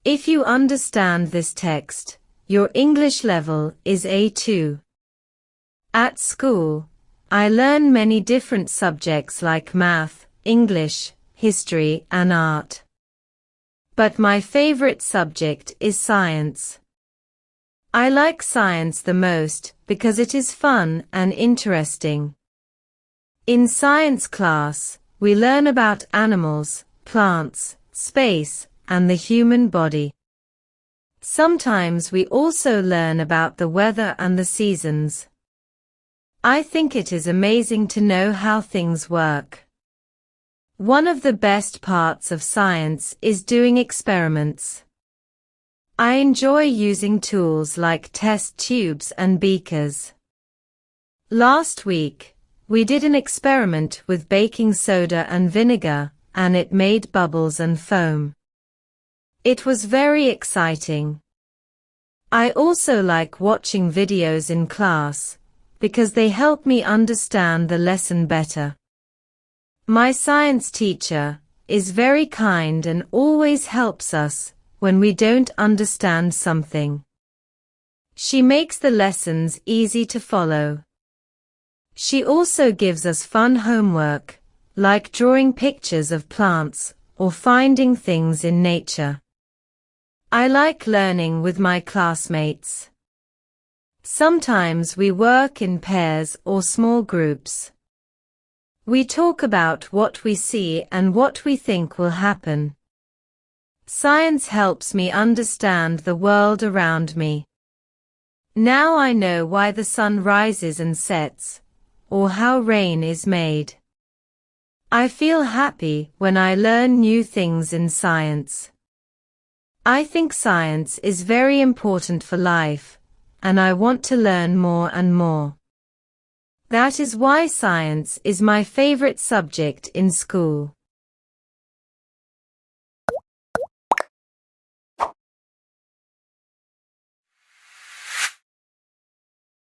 If you understand this text, your English level is A2. At school, I learn many different subjects like math, English, history, and art. But my favorite subject is science. I like science the most because it is fun and interesting. In science class, we learn about animals, plants, space, and the human body. Sometimes we also learn about the weather and the seasons. I think it is amazing to know how things work. One of the best parts of science is doing experiments. I enjoy using tools like test tubes and beakers. Last week, we did an experiment with baking soda and vinegar, and it made bubbles and foam. It was very exciting. I also like watching videos in class, because they help me understand the lesson better. My science teacher is very kind and always helps us when we don't understand something. She makes the lessons easy to follow. She also gives us fun homework, like drawing pictures of plants or finding things in nature. I like learning with my classmates. Sometimes we work in pairs or small groups. We talk about what we see and what we think will happen. Science helps me understand the world around me. Now I know why the sun rises and sets, or how rain is made. I feel happy when I learn new things in science. I think science is very important for life, and I want to learn more and more. That is why science is my favorite subject in school.